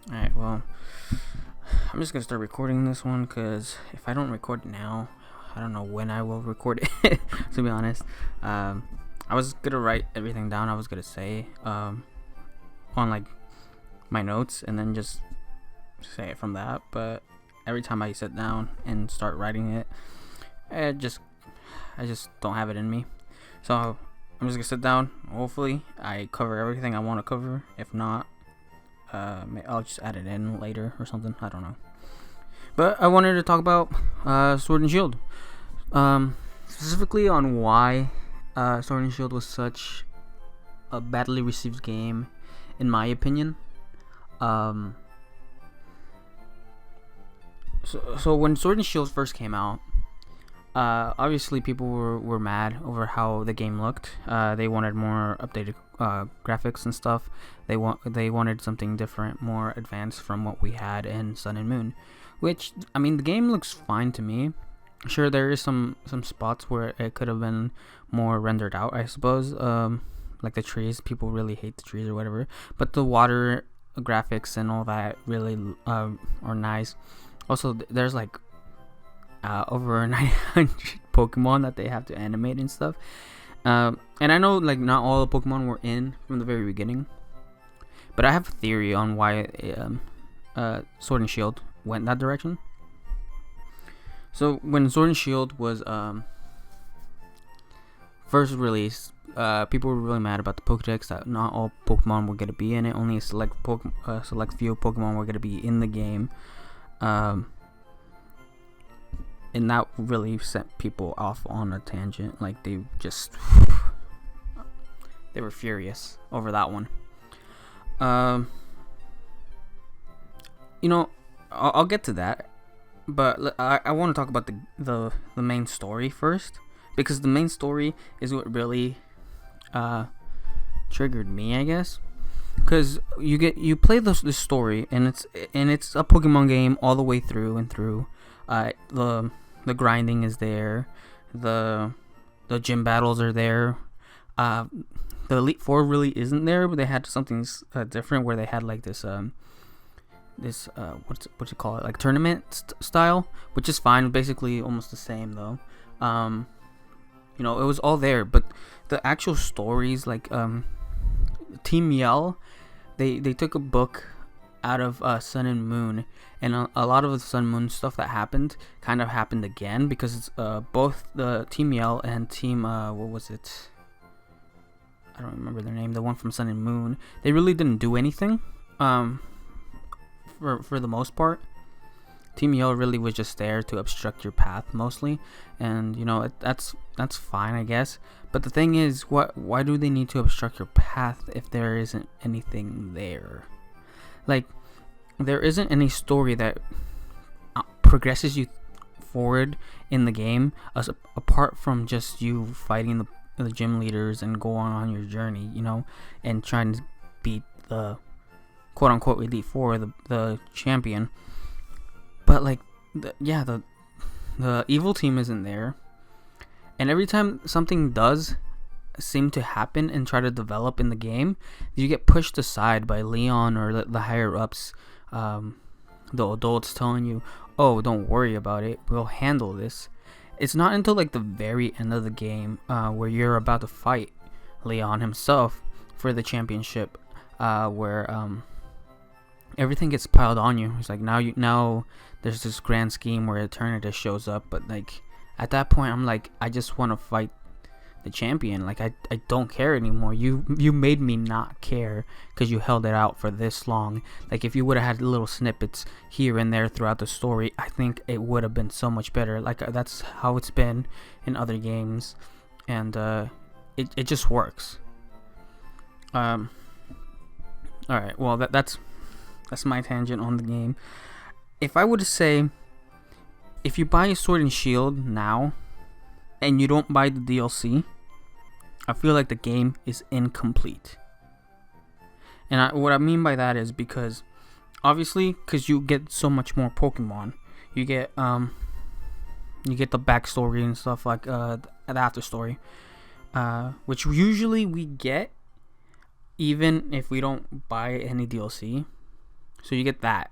Alright, well, I'm just gonna start recording this one because if I don't record now, I don't know when I will record it, to be honest. I was gonna write everything down I was gonna say on like my notes and then just say it from that, but every time I sit down and start writing it, I just don't have it in me. So I'm just gonna sit down. Hopefully, I cover everything I want to cover. If not, I'll just add it in later or something. I don't know. But I wanted to talk about Sword and Shield, specifically on why Sword and Shield was such a badly received game, in my opinion. Um, so when Sword and Shield first came out, obviously people were mad over how the game looked. They wanted more updated graphics and stuff. They wanted something different, more advanced from what we had in Sun and Moon. Which, I mean, the game looks fine to me. Sure, there is some spots where it could have been more rendered out, I suppose. Like the trees, people really hate the trees or whatever. But the water graphics and all that really are nice. Also, there's like over 900 Pokemon that they have to animate and stuff. And I know like not all the Pokemon were in from the very beginning, but I have a theory on why Sword and Shield went that direction. So when Sword and Shield was first released, people were really mad about the Pokedex, that not all Pokemon were gonna be in it. Only a select few Pokemon were gonna be in the game. And that really sent people off on a tangent. Like they were furious over that one. You know, I'll get to that, but I want to talk about the main story first, because the main story is what really triggered me, I guess. Because you play the story, and it's a Pokemon game all the way through and through. The grinding is there, the gym battles are there. The Elite Four really isn't there, but they had something different where they had like this what you call it, like tournament style, which is fine, basically almost the same though. You know, it was all there, but the actual stories, like Team Yell, they took a book out of Sun and Moon, and a lot of the Sun and Moon stuff that happened kind of happened again, because it's both the Team Yell and Team what was it? I don't remember their name. The one from Sun and Moon, they really didn't do anything. For the most part, Team Yell really was just there to obstruct your path mostly, and you know that's fine, I guess. But the thing is, why do they need to obstruct your path if there isn't anything there? Like, there isn't any story that progresses you forward in the game, apart from just you fighting the gym leaders and go on your journey, you know, and trying to beat the quote unquote Elite Four, the champion. But like, the evil team isn't there, and every time something does seem to happen and try to develop in the game, you get pushed aside by Leon or the higher ups, the adults telling you, oh, don't worry about it, we'll handle this. It's not until like the very end of the game, where you're about to fight Leon himself for the championship, where everything gets piled on you. It's like now there's this grand scheme where Eternatus shows up, but like at that point I'm like, I just want to fight the champion. Like I don't care anymore. You made me not care because you held it out for this long. Like if you would have had little snippets here and there throughout the story, I think it would have been so much better. Like that's how it's been in other games, and it just works. All right, well that's my tangent on the game. If I were to say, if you buy a Sword and Shield now and you don't buy the DLC, I feel like the game is incomplete. And what I mean by that is because obviously, because you get so much more Pokemon, you get the backstory and stuff, like the after story, which usually we get even if we don't buy any DLC. So you get that,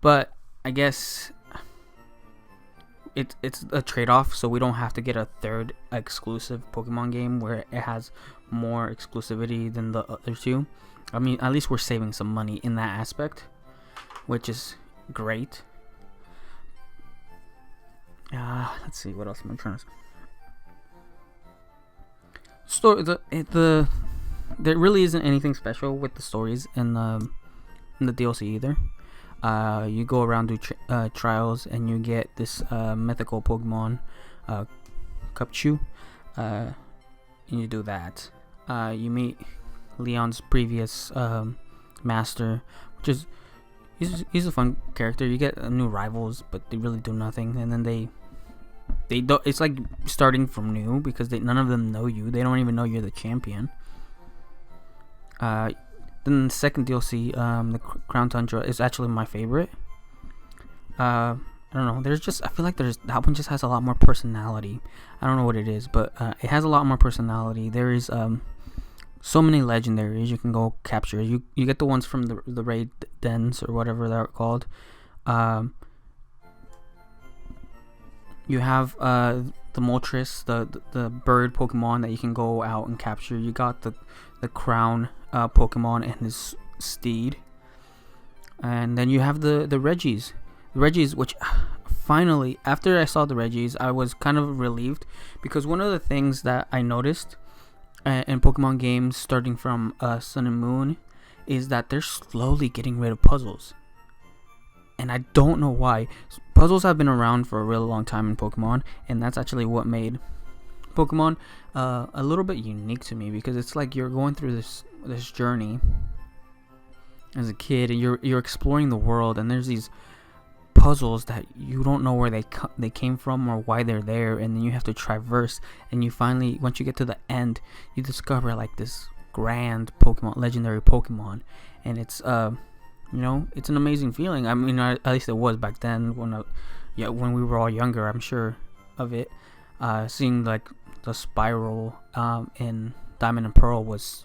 but I guess it's a trade-off, so we don't have to get a third exclusive Pokemon game where it has more exclusivity than the other two. I mean, at least we're saving some money in that aspect, which is great. Let's see, what else am I trying to say? There really isn't anything special with the stories in the DLC either. You go around, do trials, and you get this mythical Pokemon, Cupchew, and you do that. You meet Leon's previous master, which is he's a fun character. You get new rivals, but they really do nothing, and then they don't. It's like starting from new because none of them know you. They don't even know you're the champion. Then the second DLC, the Crown Tundra, is actually my favorite. I don't know. I feel like that one just has a lot more personality. I don't know what it is, but it has a lot more personality. There is so many legendaries you can go capture. You get the ones from the raid dens or whatever they're called. You have the Moltres, the bird Pokemon that you can go out and capture. You got the Crown Pokemon and his steed, and then you have the Reggies. The Reggies, which finally, after I saw the Reggies, I was kind of relieved, because one of the things that I noticed in Pokemon games starting from Sun and Moon is that they're slowly getting rid of puzzles, and I don't know why. Puzzles have been around for a really long time in Pokemon, and that's actually what made Pokemon a little bit unique to me, because it's like you're going through this journey as a kid, and you're exploring the world, and there's these puzzles that you don't know where they came from or why they're there, and then you have to traverse, and you finally, once you get to the end, you discover like this grand Pokemon, legendary Pokemon, and it's it's an amazing feeling. I mean, at least it was back then when we were all younger. I'm sure of it. Seeing like the spiral in Diamond and Pearl was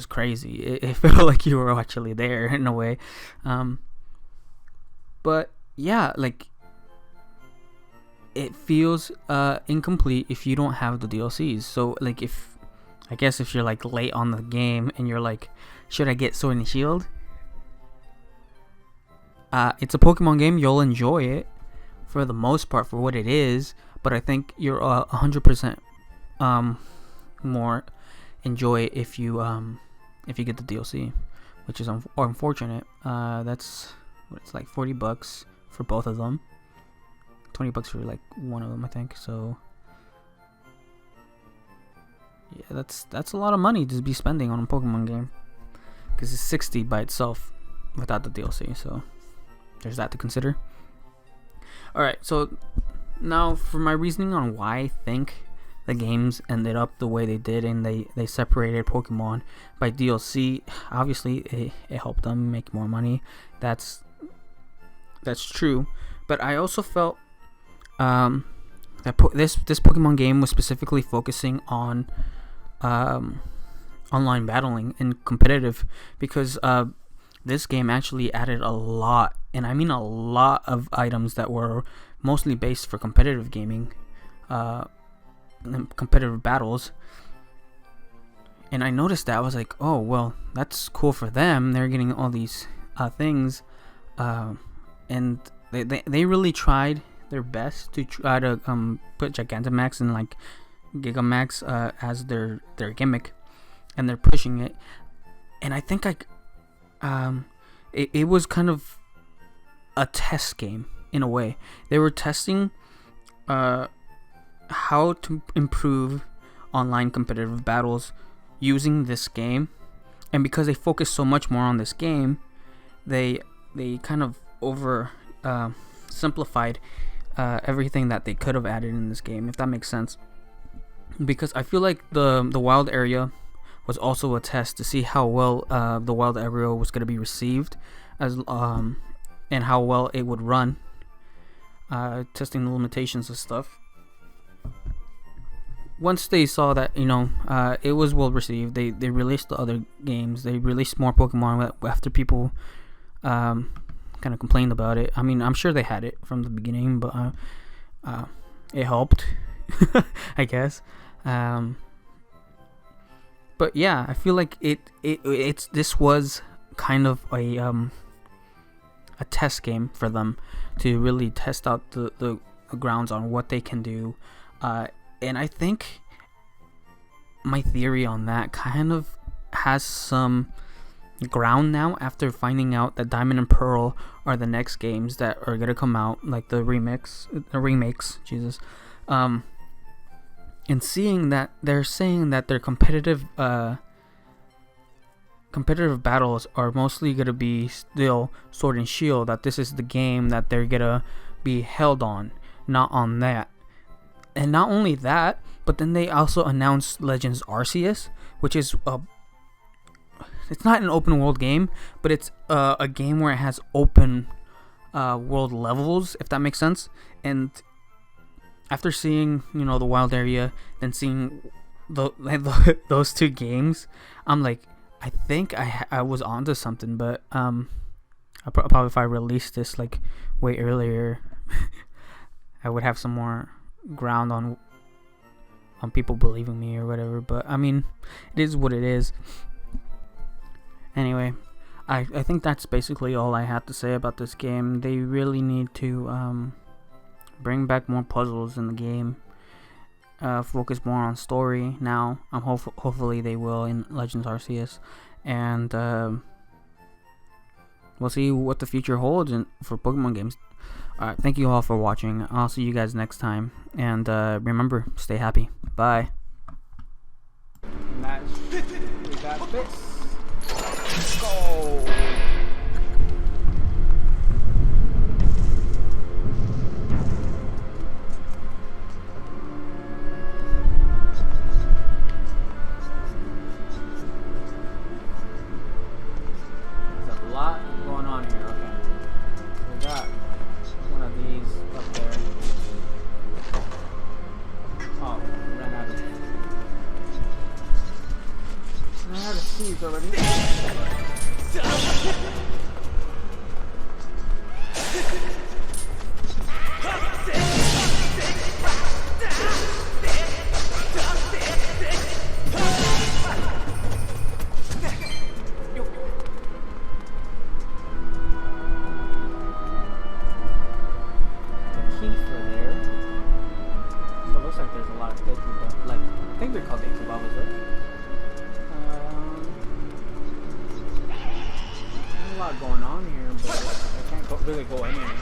crazy. It felt like you were actually there in a way. But yeah, like it feels incomplete if you don't have the DLCs. So like if you're like late on the game and you're like, should I get Sword and Shield? It's a Pokemon game. You'll enjoy it for the most part for what it is, but I think you're 100% more enjoy it if you get the DLC, which is unfortunate. That's what it's like, $40 for both of them, $20 for like one of them, I think. So yeah, that's a lot of money to be spending on a Pokemon game, because it's $60 by itself without the DLC. So there's that to consider. Alright, so now for my reasoning on why I think the games ended up the way they did, and they separated Pokemon by DLC. Obviously it helped them make more money. That's true, but I also felt that this Pokemon game was specifically focusing on online battling and competitive, because this game actually added a lot, and I mean a lot, of items that were mostly based for competitive gaming, and competitive battles. And I noticed that. I was like, oh well, that's cool for them. They're getting all these things, and they really tried their best to try to put Gigantamax and like Gigamax as their gimmick, and they're pushing it. And I think it was kind of a test game in a way. They were testing how to improve online competitive battles using this game, and because they focused so much more on this game, they kind of over simplified everything that they could have added in this game, if that makes sense. Because I feel like the wild area was also a test to see how well the wild area was going to be received, as and how well it would run, testing the limitations of stuff. Once they saw that it was well received, they released the other games. They released more Pokemon after people kind of complained about it. I mean, I'm sure they had it from the beginning, but it helped, I guess. But yeah, I feel like this was kind of a test game for them to really test out the grounds on what they can do, and I think my theory on that kind of has some ground now after finding out that Diamond and Pearl are the next games that are gonna come out, like the remakes, Jesus, and seeing that they're saying that their competitive battles are mostly gonna be still Sword and Shield, that this is the game that they're gonna be held on, not on that. And not only that, but then they also announced Legends Arceus, which is it's not an open world game, but it's a game where it has open world levels, if that makes sense. And after seeing, the wild area, then seeing those two games, I'm like, I think I was onto something. But probably if I released this like way earlier, I would have some more ground on people believing me or whatever. But I mean, it is what it is. Anyway, I think that's basically all I had to say about this game. They really need to bring back more puzzles in the game, focus more on story now. Hopefully they will in Legends Arceus, and we'll see what the future holds for Pokemon games. Alright, thank you all for watching. I'll see you guys next time, and remember, stay happy. Bye. Match. We got this. Let's go. There's a lot going on here. Okay. We got one of these up there. Oh, ran out of seeds already. Going on here, but I can't really go anywhere.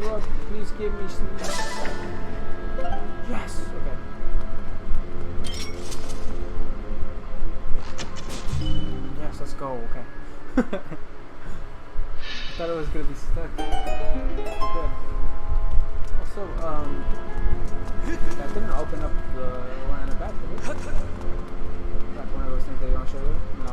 Truck, please give me some. Yes. Okay. Yes, let's go. Okay. I thought it was gonna be stuck. Good. Also, that didn't open up the one in the back, did it? Like one of those things that you don't show you? No.